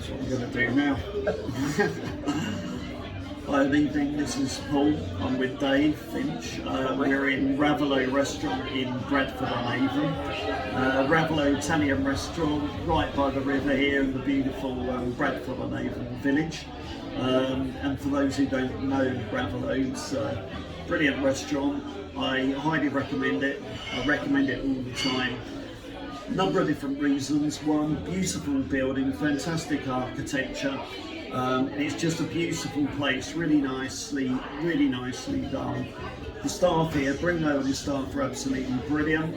That's what I'm going to do now. Hi, good evening, this is Paul. I'm with Dave Finch. We're in Ravello restaurant in Bradford-on-Avon. Ravello Italian restaurant right by the river here in the beautiful Bradford-on-Avon village. And for those who don't know Ravello, it's a brilliant restaurant. I highly recommend it. I recommend it all the time. Number of different reasons. One, beautiful building, fantastic architecture. It's just a beautiful place, really nicely done. The staff here, Bruno and his staff are absolutely brilliant.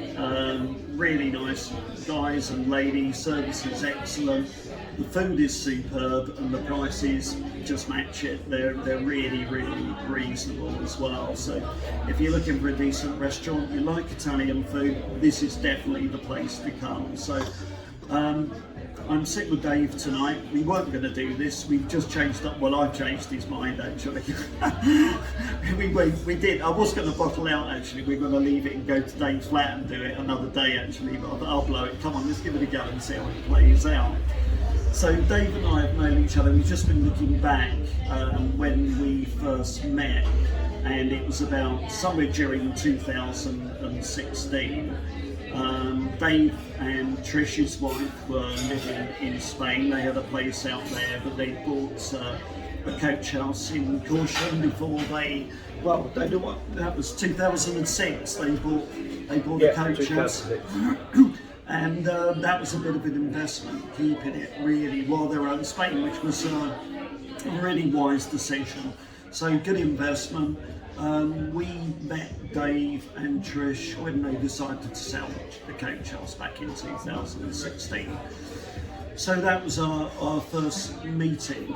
Really nice guys and ladies, service is excellent. The food is superb and the prices just match it. They're really reasonable as well. So if you're looking for a decent restaurant, you like Italian food, this is definitely the place to come. So I'm sitting with Dave tonight. We weren't going to do this. We've just changed up. Well, I've changed his mind actually. we did. I was going to bottle out actually. We're going to leave it and go to Dave's flat and do it another day actually. But I'll blow it. Come on, let's give it a go and see how it plays out. So Dave and I have known each other. We've just been looking back when we first met, and it was about somewhere during 2016. Dave and Trish, his wife, were living in Spain. They had a place out there, but they bought a coach house in Corsham before they do what? That was 2006. They bought a coach house. And that was a bit of an investment, keeping it really while they were out in Spain, which was a really wise decision. So good investment. We met Dave and Trish when they decided to sell the coach house back in 2016. So that was our first meeting.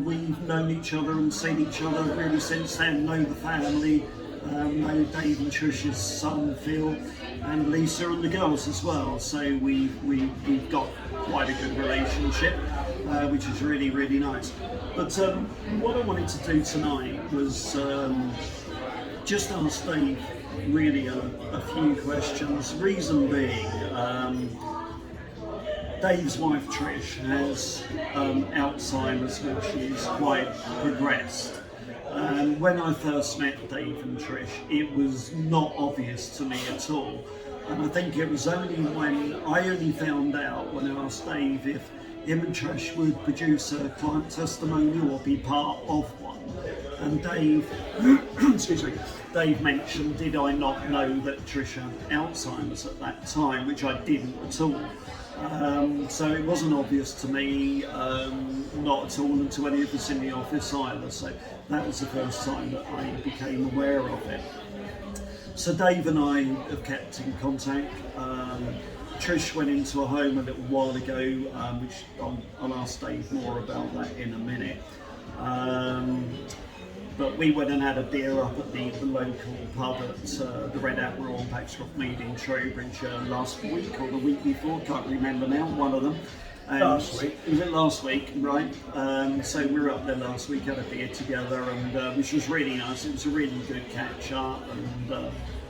We've known each other and seen each other really since then, know the family, know Dave and Trish's son Phil and Lisa and the girls as well. So we've got quite a good relationship, which is really nice. But what I wanted to do tonight was just ask Dave really a few questions. Reason being, Dave's wife Trish has Alzheimer's, which is quite progressed. And when I first met Dave and Trish, it was not obvious to me at all. And I think it was only when I found out when I asked Dave if him and Trish would produce a client testimonial or be part of one. And Dave, excuse me, Dave mentioned, did I not know that Trish had Alzheimer's at that time, which I didn't at all. So it wasn't obvious to me, not at all, and to any of us in the office either. So that was the first time that I became aware of it. So Dave and I have kept in contact. Trish went into a home a little while ago, which I'll ask Dave more about that in a minute. But we went and had a beer up at the local pub at the Red Admiral on Paxtons Mead in Trowbridge last week or the week before, can't remember now, one of them. And last week. Was it last week, right? So we were up there last week, had a beer together, and which was really nice. It was a really good catch up and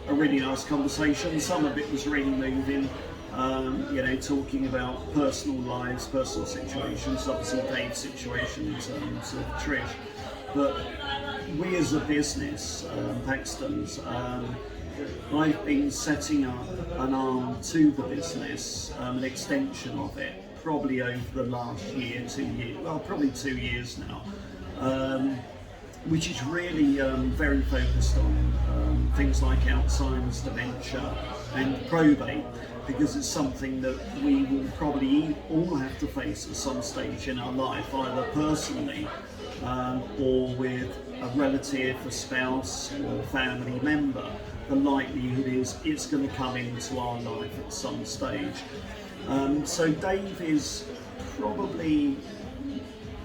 a really nice conversation. Some of it was really moving. Talking about personal lives, personal situations, obviously Dave's situation in terms of Trish. But we as a business, Paxtons, I've been setting up an arm to the business, an extension of it, probably over the last year, 2 years, well probably 2 years now, which is really very focused on things like Alzheimer's, dementia and probate, because it's something that we will probably all have to face at some stage in our life, either personally or with a relative, a spouse or a family member. The likelihood is it's going to come into our life at some stage. So Dave is probably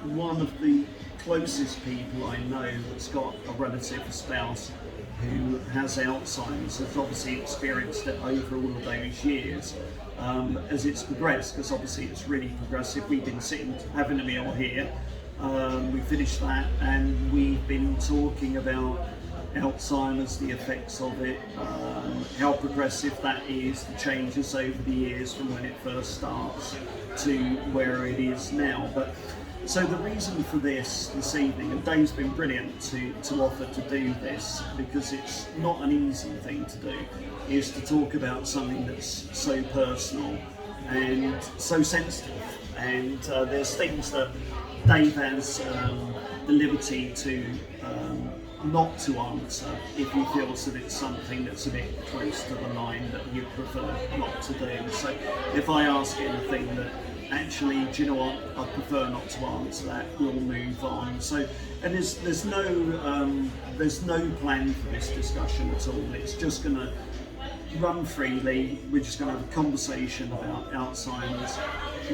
one of the closest people I know that's got a relative, a spouse who has Alzheimer's, has obviously experienced it over all of those years as it's progressed, because obviously it's really progressive. We've been sitting having a meal here, we finished that, and we've been talking about Alzheimer's, the effects of it, how progressive that is, the changes over the years from when it first starts, to where it is now. But so the reason for this evening, and Dave's been brilliant to offer to do this, because it's not an easy thing to do, is to talk about something that's so personal and so sensitive. And there's things that Dave has the liberty to not to answer if he feels that it's something that's a bit close to the line that he'd prefer not to do. So if I ask anything that actually, do you know what, I prefer not to answer that, we'll move on. So, and there's no plan for this discussion at all. It's just going to run freely. We're just going to have a conversation about Alzheimer's,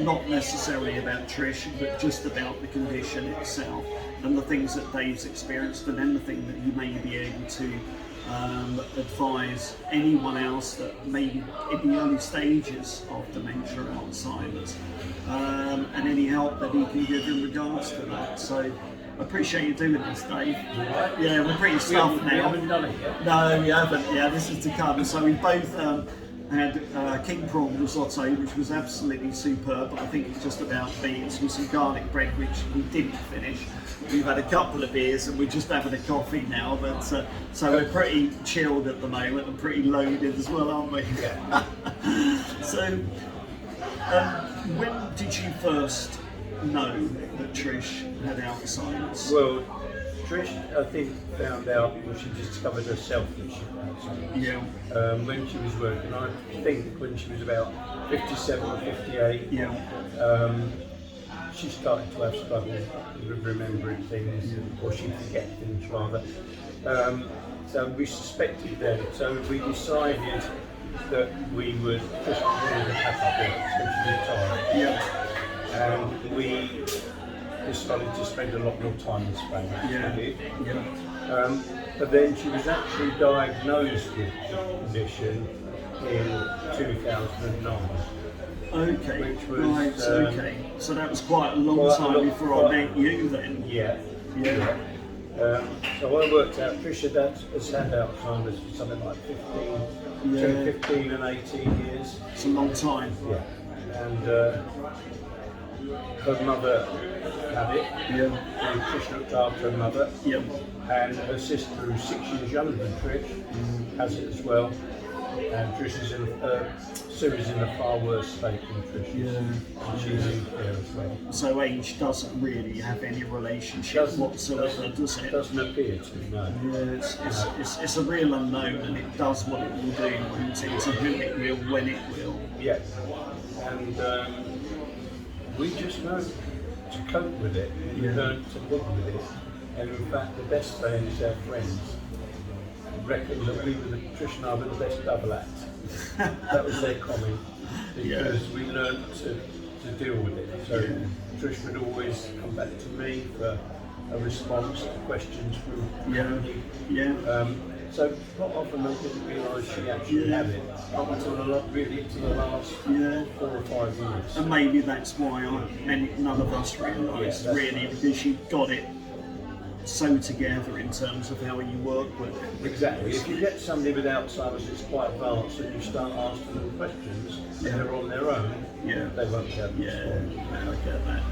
not necessarily about Trish, but just about the condition itself and the things that Dave's experienced, and anything that he may be able to advise anyone else that may be in the early stages of dementia or Alzheimer's, and any help that he can give in regards to that. So I appreciate you doing this, Dave. Yeah, we're pretty stuffed now. We haven't done it yet. No, we haven't. Yeah, this is to come. So we both had king prawn risotto, which was absolutely superb. I think it's just about beans with some garlic bread, which we didn't finish. We've had a couple of beers and we're just having a coffee now, but so we're pretty chilled at the moment and pretty loaded as well, aren't we? Yeah. So, when did you first know that Trish had Alzheimer's? Well, Trish, I think, found out when she discovered herself that she had Alzheimer's. Yeah. When she was working, I think when she was about 57 or 58, Yeah. she started to have struggle with remembering things, or she'd forget things rather. So we suspected then, so we decided that we would just really pack up it, so she retired. Yeah. And we decided to spend a lot more time in Spain. Yeah. But then she was actually diagnosed with the condition in 2009. Okay, Which was, right, okay. So that was quite a long time before I met you then. Yeah. Yeah. So I worked out, Trish has had Alzheimer's for something like 15 and 18 years. It's a long time. Yeah. And her mother had it. Yeah. And Trish looked after her mother. Yeah. And her sister, who's 6 years younger than Trish, has it as well. And Trish is Sue is in a far worse state than Trish is. Yeah. And she's in care as well. So age doesn't really have any relationship whatsoever, does it? Doesn't appear to, no. Yeah, it's a real unknown, and it does what it will do, won't it? To who it will, when it will. Yeah. And we just learned to cope with it. We learned to live with it. And in fact, the best friends, our friends, reckon that Trish and I were the best double act. That was their comment, because we learned to deal with it. So Trish would always come back to me for a response to questions from me. So not often they didn't realise she actually had it, up until the last 4 or 5 years. And maybe that's why none of us realised, really, because she got it so together in terms of how you work with it. Exactly. If you get somebody with Alzheimer's that's quite advanced and you start asking them questions and they're on their own, they won't be able to respond. I get that.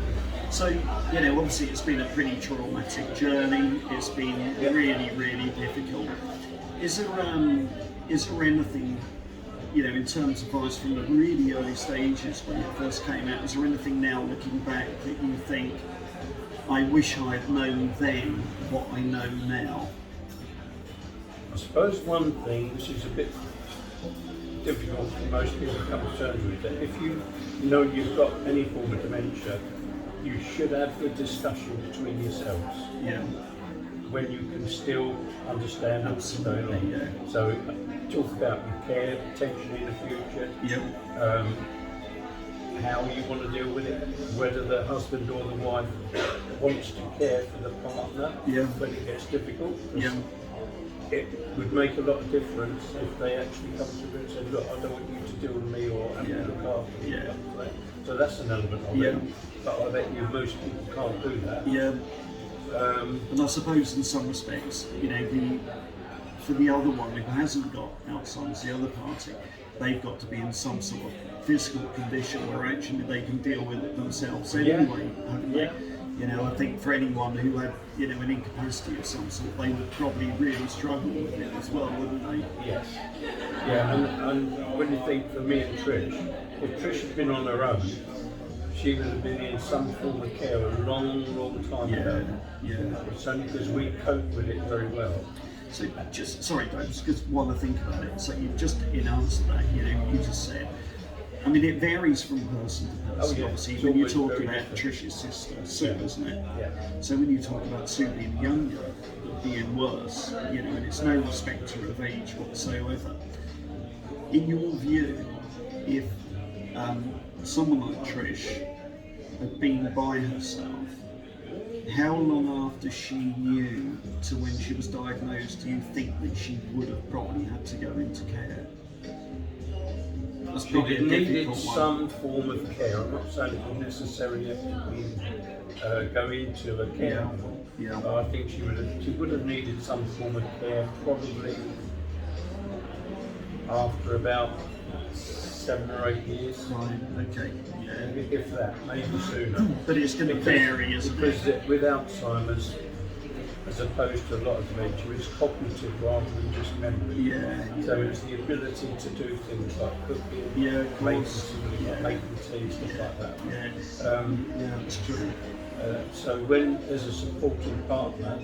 So, obviously it's been a pretty traumatic journey. It's been really, really difficult. Is there anything, in terms of advice from the really early stages when it first came out, is there anything now looking back that you think, I wish I had known then what I know now? I suppose one thing, which is a bit difficult for most people to come to terms with, that if you know you've got any form of dementia, you should have the discussion between yourselves. Yeah. When you can still understand what's going on. So talk about your care, potentially in the future. How you want to deal with it, whether the husband or the wife wants to care for the partner when it gets difficult. It would make a lot of difference if they actually come to you and say, look, I don't want you to deal with me, or I want to look after you. So that's an element of it. But I bet you most people can't do that. And I suppose in some respects, for the other one who hasn't got Alzheimer's, the other party, they've got to be in some sort of physical condition where actually they can deal with it themselves anyway, haven't they? You know, I think for anyone who had, you know, an incapacity of some sort, they would probably really struggle with it as well, wouldn't they? Yes. Yeah, and when you think for me and Trish, if Trish had been on her own, she would have been in some form of care a long time ago. Yeah. It's only because we cope with it very well. So just, sorry Dave, just because while I think about it, so you've just in answer to that, you know, you just said, I mean, it varies from person to person, obviously. It's when you talk very about different. Trish's sister, Sue, isn't it? Yeah. So when you talk about Sue being younger, being worse, you know, and it's no respecter of age whatsoever. In your view, if someone like Trish had been by herself, how long after she knew to when she was diagnosed do you think that she would have probably had to go into care? That's She probably a needed difficult one. some form of care. I'm not saying it would necessarily have to go into a care home. Yeah. But I think she would have needed some form of care probably after about 7 or 8 years. Right, okay, yeah. If that, maybe sooner. But it's going to vary, isn't it? Because with Alzheimer's, as opposed to a lot of dementia, it's cognitive rather than just memory. Yeah. So it's the ability to do things like cooking, Yeah, of making course. making tea, stuff like that. Yeah, Yeah, that's true. So when there's a supporting partner,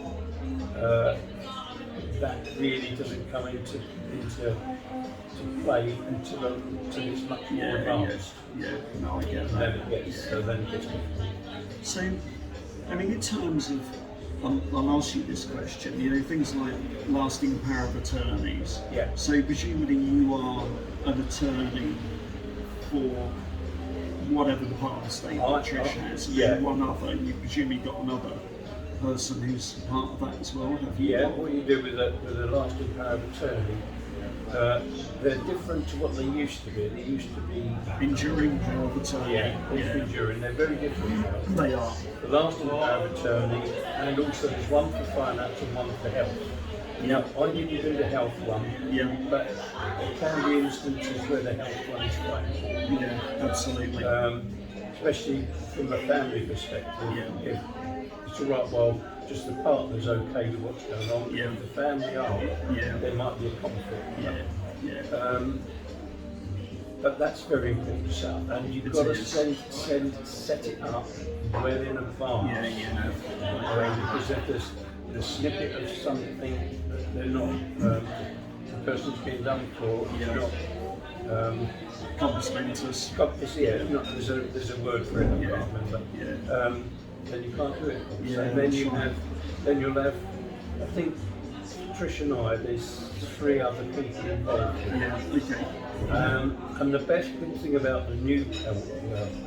that really doesn't come into play until it's much more advanced. Yeah, no, I get Then that. it gets difficult. So, I mean, in terms of, I'll ask you this question, you know, things like lasting power of attorneys. Yeah. So presumably you are an attorney for whatever the part of the state that Trish has, and then one other, and you presumably got another person who's part of that as well, have you? Yeah, what you do with a lasting power of attorney, they're different to what they used to be. They used to be Enduring power of attorney. enduring. They're very different now. They are. The lasting power of attorney, and also there's one for finance and one for health. Now, I didn't do the health one, but there can be instances where the health one is quite important. Yeah, absolutely. Especially from a family perspective. If it's all right, well, just the partner's okay with what's going on. If the family aren't, there might be a conflict. But that's very important to set up, and you've got to set it up well in advance. Because if there's a snippet of something that they're not, the person's being done for, not Compass mentors. there's a word for it, I can't remember. Then you can't do it. So then you'll have, I think Trish and I, there's 3 other people involved. And the best good thing about the new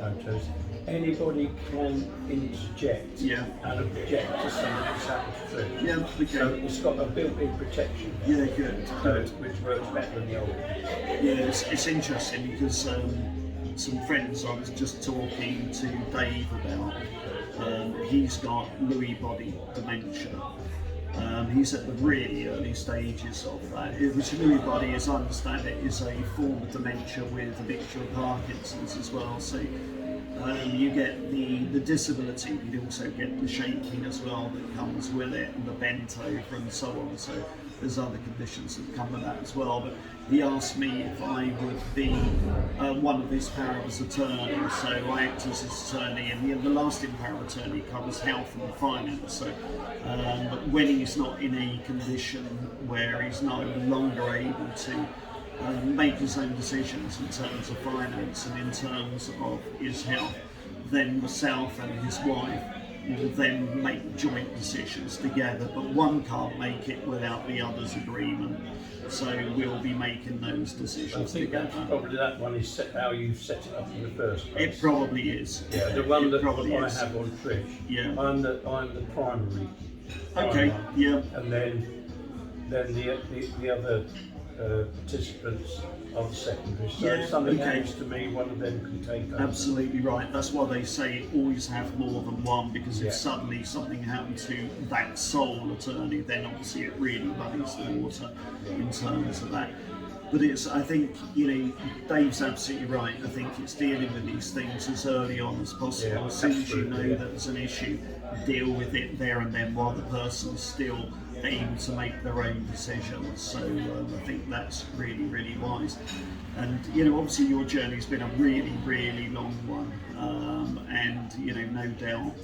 autos, anybody can interject and object to something that's happened to Trish. So it's got a built-in protection. Which works better than the old one. It's interesting because some friends I was just talking to Dave about, he's got Lewy body dementia. He's at the really early stages of that. Which Lewy body, as I understand it, is a form of dementia with a mixture of Parkinson's as well. So you get the disability, you also get the shaking as well that comes with it, and the bent over and so on. So there's other conditions that come with that as well. But he asked me if I would be one of his power of attorney. So I act as his attorney, and the lasting power of attorney covers health and finance. So but when he's not in a condition where he's no longer able to make his own decisions in terms of finance and in terms of his health, then myself and his wife will then make joint decisions together, but one can't make it without the other's agreement, so we'll be making those decisions I think together. that's probably that one is how you set it up in the first place. It probably is. Yeah, the one that I is. have on Trish, I'm the primary. Okay, And then the other participants are the secondary. So if something happens to me, one of them can take over. Absolutely right. That's why they say always have more than one, because if suddenly something happened to that sole attorney, then obviously it really muddies the water in terms of that. But I think, Dave's absolutely right. I think it's dealing with these things as early on as possible. Yeah, as soon as you know absolutely, that there's an issue, deal with it there and then while the person's still able to make their own decisions. So I think that's really, really wise. And, obviously your journey's been a really, really long one. And, no doubt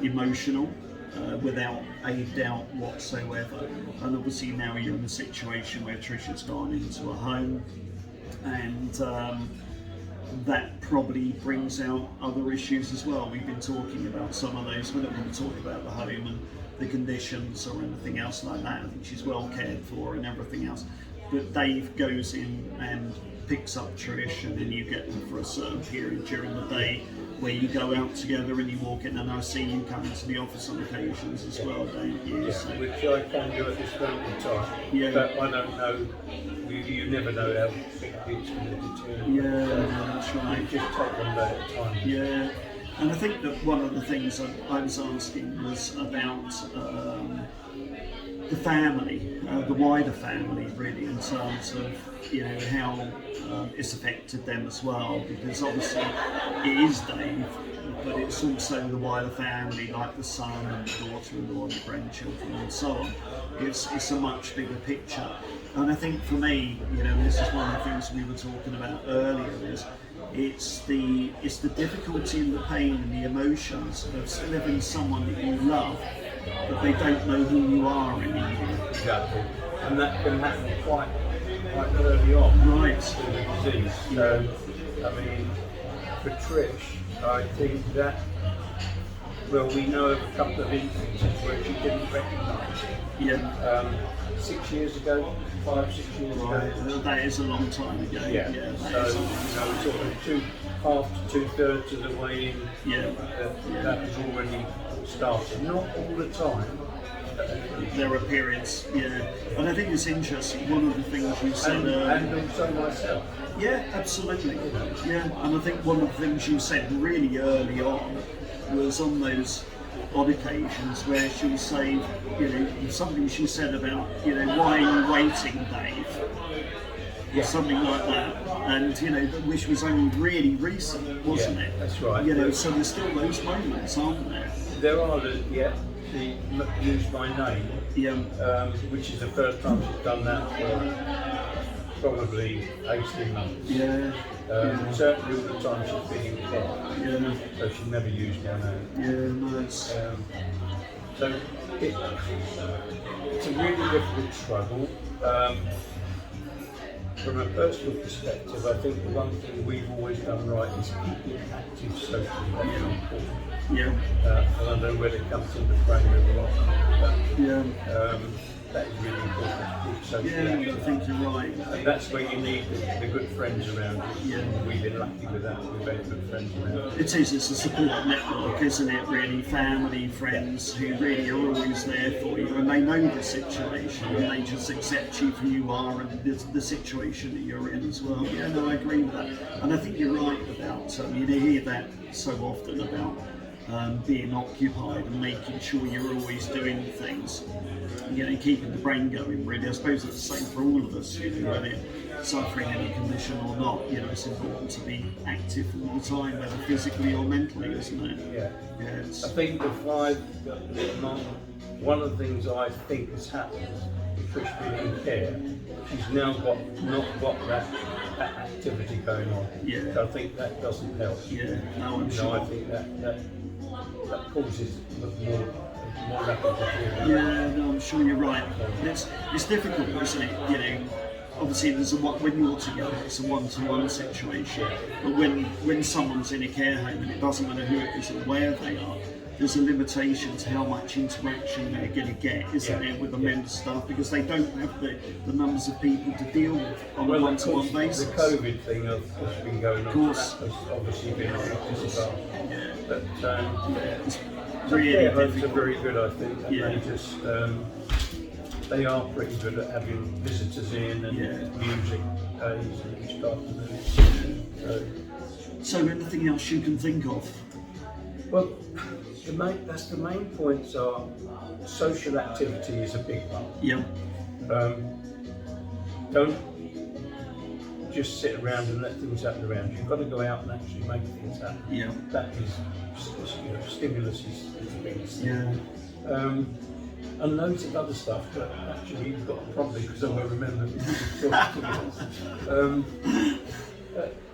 emotional. Without a doubt whatsoever. And obviously now you're in a situation where Trish has gone into a home, and that probably brings out other issues as well. We've been talking about some of those. We're not going to talk about the home and the conditions or anything else like that. I think she's well cared for and everything else. But Dave goes in and picks up Trish, and then you get them for a certain period during the day where you go out together and you walk in, and I see you come into the office on occasions as well, don't you? Yeah, So, which I can do at this moment in time. Yeah. But I don't know, you never know how quickly it's going to deteriorate. yeah, that's right. You just take one day at a time. Yeah, and I think that one of the things I was asking was about the family, the wider family, really, in terms of how it's affected them as well, because obviously it is Dave, but it's also the wider family, like the son and the daughter-in-law and the grandchildren and so on. It's a much bigger picture, and I think for me, this is one of the things we were talking about earlier, is it's the difficulty and the pain and the emotions of living someone that you love, but they don't know who you are anymore. Exactly. And that can happen quite early on. Right. With the disease. So, I mean, for Trish, I think that, we know of a couple of instances where she didn't recognise it. Yeah. 6 years ago, 5, 6 years ago. That is a long time ago. Yeah. That So, sort of half to 2/3 of the way in, that was already started. Not all the time. There are periods, and I think it's interesting. One of the things you said, and also myself. Yeah, absolutely. Yeah, and I think one of the things you said really early on was on those odd occasions where she'll say, something she said about, why are you waiting, Dave? Yeah. Something like that, and which was only really recent, wasn't it? That's right. So there's still those moments, aren't there? There are, she used my name, which is the first time she's done that for probably 18 months. Yeah. Certainly all the time she's been in care, so she never used my name. Yeah, nice. So it's a really difficult struggle. From a personal perspective, I think the one thing we've always done right is keeping active socially. That's important. Yeah. And I know where it comes into play with a lot. Yeah. That is really important. Socially Yeah, I active. think you're right. And that's where you need the good friends around you. Yeah. We've been lucky with that. We've had good friends around. It is, it's a support network, isn't it, really? Family, friends who really are always there for you, and they know the situation, and they just accept you for who you are and the situation that you're in as well. Yeah, no, I agree with that. And I think you're right about, you hear that so often about being occupied and making sure you're always doing things, keeping the brain going, really. I suppose it's the same for all of us, whether you're suffering any condition or not, it's important to be active all the time, whether physically or mentally, isn't it? Yeah. Yeah, I think one of the things I think has happened with Trish being in care, she's now not got that activity going on. Yeah. So I think that doesn't help. Yeah, no, I'm sure. I think that causes more rapid. Yeah, no, I'm sure you're right. It's difficult, isn't it? Obviously when you're together, it's a one-to-one situation. But when someone's in a care home, and it doesn't matter who it is or where they are, there's a limitation to how much interaction they're going to get, isn't there, with the member staff, because they don't have the numbers of people to deal with on a one-to-one basis. The COVID thing has been going on. Of course. Has obviously been on as well. Yeah. But It's really care homes are difficult. very good, I think, and Yeah. they just they are pretty good at having visitors in and music plays and each afternoon. So anything else you can think of? Well, that's the main points are social activity is a big one. Yeah. Don't just sit around and let things happen around you. You've got to go out and actually make things happen. Yeah. That is, stimulus is the biggest thing. Yeah. And loads of other stuff, but actually you've got a problem because I won't remember.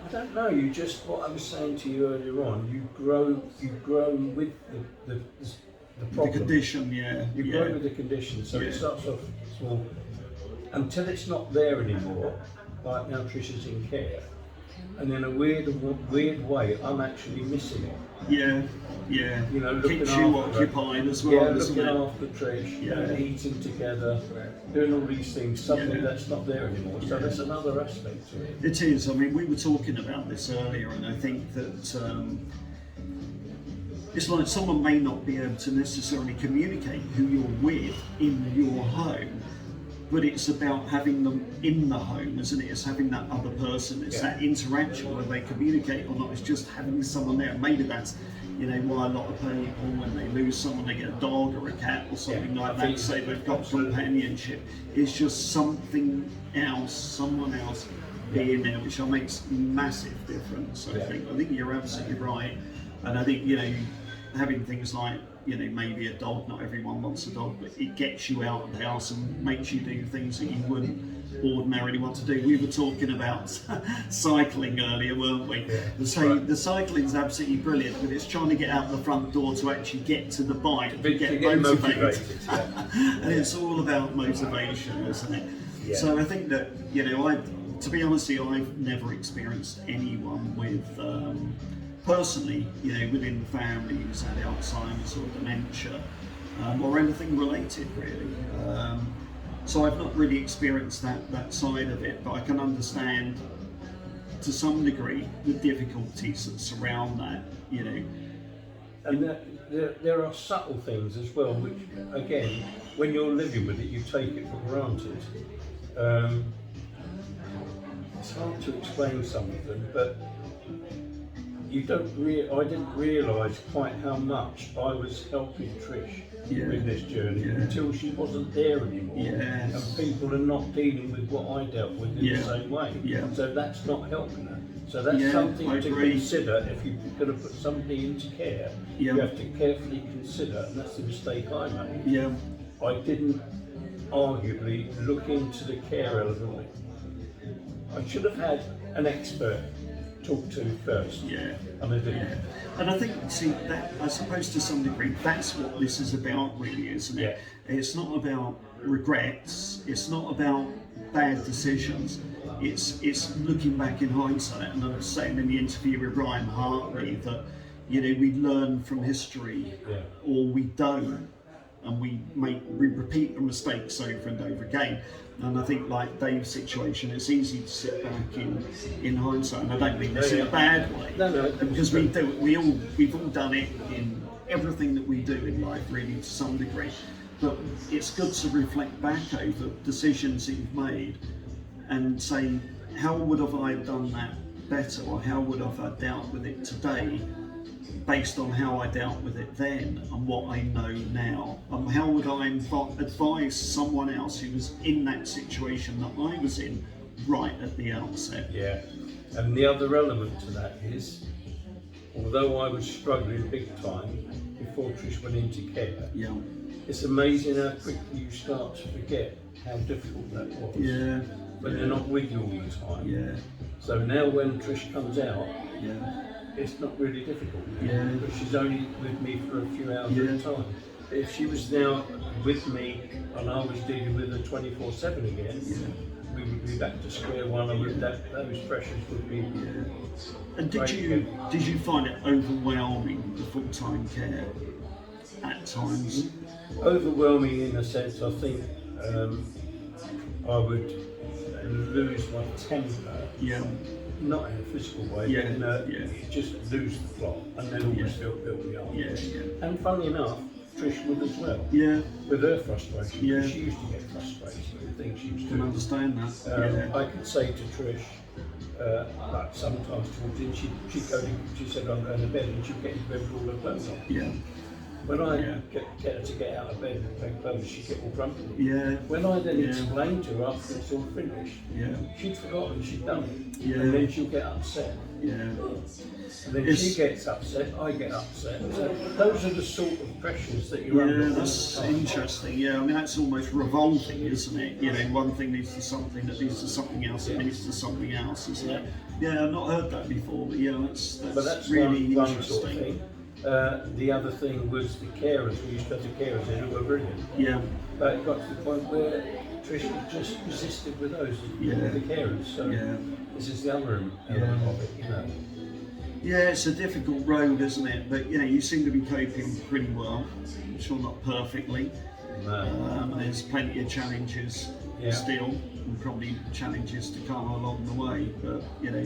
I don't know. You just, what I was saying to you earlier on. You grow with the problem. The condition, yeah. You grow with the condition, so it starts off small until it's not there anymore. Like now, Trish is in care, and in a weird way, I'm actually missing it. Yeah, yeah. Looking keeps you after occupied as well. Yeah, doesn't looking it? after Trish, eating together, doing all these things. Suddenly, that's not there anymore. So that's another aspect to it. It is. I mean, we were talking about this earlier, and I think that it's like someone may not be able to necessarily communicate who you're with in your home, but it's about having them in the home, isn't it? It's having that other person. It's that interaction, whether they communicate or not. It's just having someone there. Maybe that's, why a lot of people, when they lose someone, they get a dog or a cat or something like that, say they've got companionship. It's just something else, someone else being there, which makes massive difference. I think you're absolutely right, and I think having things like maybe a dog. Not everyone wants a dog, but it gets you out of the house and makes you do things that you wouldn't ordinarily want to do. We were talking about cycling earlier, weren't we? The cycling's absolutely brilliant, but it's trying to get out the front door to actually get to the bike to get motivated. And it's all about motivation, isn't it? Yeah. So I think that to be honest, I've never experienced anyone with personally, within the family who's had Alzheimer's or dementia, or anything related really. So I've not really experienced that side of it, but I can understand to some degree the difficulties that surround that, And there are subtle things as well, which again, when you're living with it, you take it for granted. It's hard to explain some of them, but I didn't realise quite how much I was helping Trish with this journey until she wasn't there anymore. And people are not dealing with what I dealt with in the same way. So that's not helping her. So that's something to consider if you're going to put somebody into care. You have to carefully consider, and that's the mistake I made. I didn't arguably look into the care element. I should have had an expert talk to first. And I didn't. And I think, that I suppose to some degree that's what this is about, really, isn't it? It's not about regrets. It's not about bad decisions. It's looking back in hindsight. And I was saying in the interview with Ryan Hartley that we learn from history, or we don't, and we repeat the mistakes over and over again. And I think, like Dave's situation, it's easy to sit back in hindsight, and I don't mean this in a bad way, because we've all done it in everything that we do in life, really, to some degree. But it's good to reflect back over decisions that you've made and say, how would have I done that better, or how would have I dealt with it today, based on how I dealt with it then and what I know now. How would I advise someone else who was in that situation that I was in right at the outset? And the other element to that is, although I was struggling big time before Trish went into care, it's amazing how quickly you start to forget how difficult that was. But they're not with you all the time. So now when Trish comes out, it's not really difficult, but she's only with me for a few hours at a time. If she was now with me and I was dealing with her 24/7 again, we would be back to square one, and those pressures would be. And did you find it overwhelming, the full-time care at times? Overwhelming in a sense. I think I would lose my temper. Not in a physical way, but just lose the plot, and then always feel guilty afterwards. And funnily enough, Trish would as well. With her frustration. She used to get frustrated with things she was doing. I can understand that. I could say to Trish, like sometimes towards the end, she said, I'm going to bed, and she'd get into bed with all her clothes on. When I get her to get out of bed and take clothes, she'd get all grumpy. Yeah. When I then explained to her after it's all finished, she'd forgotten she'd done it. Yeah. And then she'll get upset. Yeah. And then she gets upset, I get upset. So those are the sort of pressures that you're under. Yeah, that's interesting. Yeah, I mean that's almost revolving, isn't it? You know, one thing leads to something that leads to something else, that leads to something else, isn't it? Yeah, I've not heard that before, but yeah, that's really one interesting. sort of thing. The other thing was the carers. We used to have the carers in who were brilliant. Yeah. But it got to the point where Trish just resisted with those, with the carers. So this is the other element of it, you know. Yeah, it's a difficult road, isn't it? But you know, you seem to be coping pretty well. I'm sure not perfectly. No. There's plenty of challenges still, and probably challenges to come along the way. But you know, I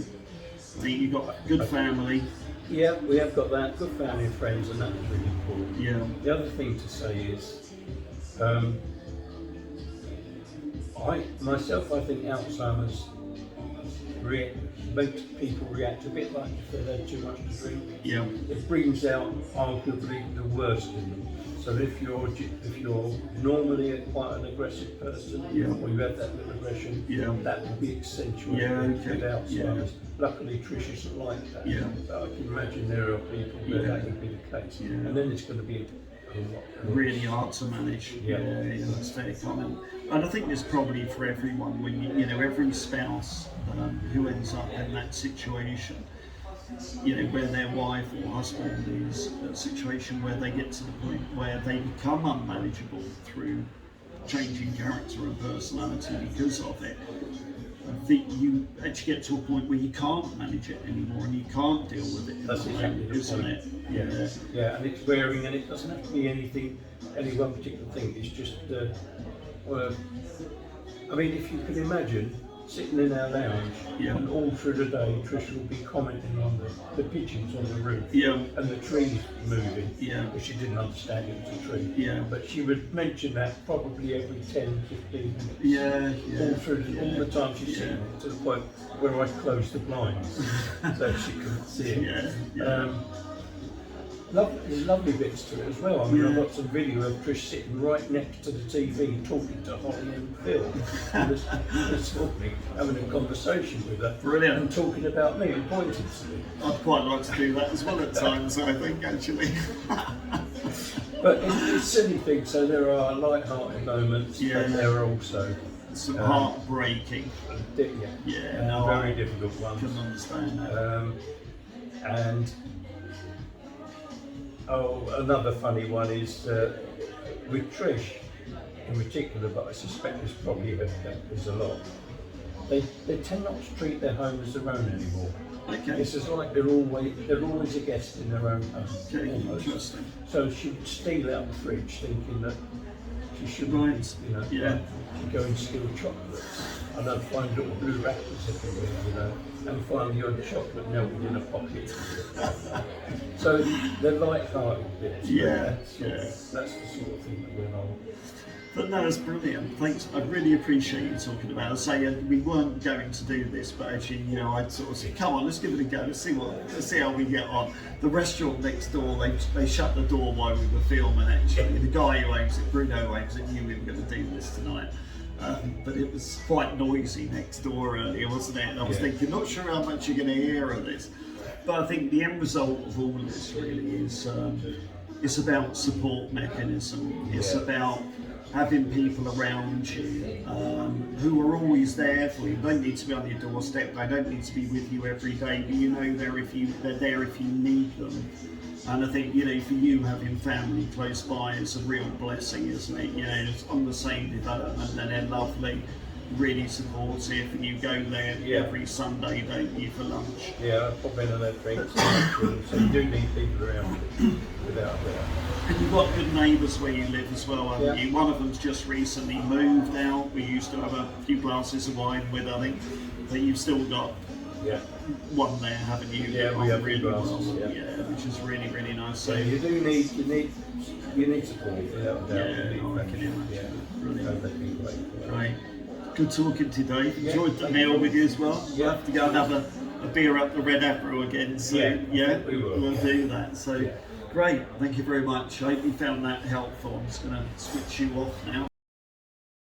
think you've got a good family. Yeah, we have got that, good family and friends, and that's really important. Yeah. The other thing to say is, I think Alzheimer's makes people react a bit like if they've had too much to drink. Yeah. It brings out arguably the worst in them. So if you're normally quite an aggressive person, or you have that little aggression, that will be accentuated with Alzheimer's. Luckily, Trish isn't like that. But I can imagine there are people where that would be the case, and then it's going to be really hard to manage. Yeah, that's very common. And I think it's probably for everyone when you know every spouse who ends up in that situation, you know, where their wife or husband is a situation where they get to the point where they become unmanageable through changing character and personality because of it. I think you actually get to a point where you can't manage it anymore and you can't deal with it. That's exactly the isn't point. it? Yeah, and it's wearing, and it doesn't have to be anything, any one particular thing. It's just, I mean, if you can imagine sitting in our lounge, and all through the day, Trish will be commenting on the pigeons on the roof, and the trees moving, which she didn't understand it was a tree, but she would mention that probably every 10, 15 minutes, all the time she's sitting there, to the point where I closed the blinds so she couldn't see it. Lovely bits to it as well. I mean, I've got some video of Trish sitting right next to the TV talking to Holly and Phil this morning, having a conversation with her. Brilliant. And talking about me and pointing to me. I'd quite like to do that as well at times, I think, actually. But it's silly things, so there are light-hearted moments, and there are also some heartbreaking. Very difficult ones. I can understand that. And another funny one is with Trish in particular, but I suspect this probably happens a lot. They tend not to treat their home as their own anymore. Okay. It's as like they're always a guest in their own home. Okay, almost. interesting. So she would steal out the fridge, thinking that she should, she'd go and steal chocolates, and I'd find little blue wrappers everywhere, and find the odd chocolate melted in a pocket. So they're light-hearted bits. That's the sort of thing that went on. But no, it's brilliant. Thanks. I really appreciate you talking about it. Say we weren't going to do this, but actually, you know, I'd sort of say, come on, let's give it a go. Let's see how we get on. The restaurant next door, they shut the door while we were filming. Actually, the guy who owns it, Bruno owns it, knew we were going to do this tonight. But it was quite noisy next door earlier, wasn't it? And I was thinking, not sure how much you're going to hear of this. But I think the end result of all of this really is it's about support mechanism. It's about having people around you who are always there for you. They don't need to be on your doorstep. They don't need to be with you every day, but you know they're there if you need them. And I think, you know, for you, having family close by is a real blessing, isn't it? You know, it's on the same development, and they're lovely, really supportive, and you go there every Sunday, don't you, for lunch? Yeah, I pop in and have drinks. So you do need people around you, without a doubt. And you've got good neighbours where you live as well, haven't you? One of them's just recently moved out. We used to have a few glasses of wine with, I think, but you've still got one there, haven't you? Yeah, we have really glasses. Yeah, which is really, really nice. So you do need support, without a doubt. I can imagine. Brilliant. That'd be great. Great. Good talking to you, Dave. Enjoyed the meal with you as well. We'll have to go and have a beer up the Red Apple again. So we will. We'll do that. So Great, thank you very much. I hope you found that helpful. I'm just going to switch you off now.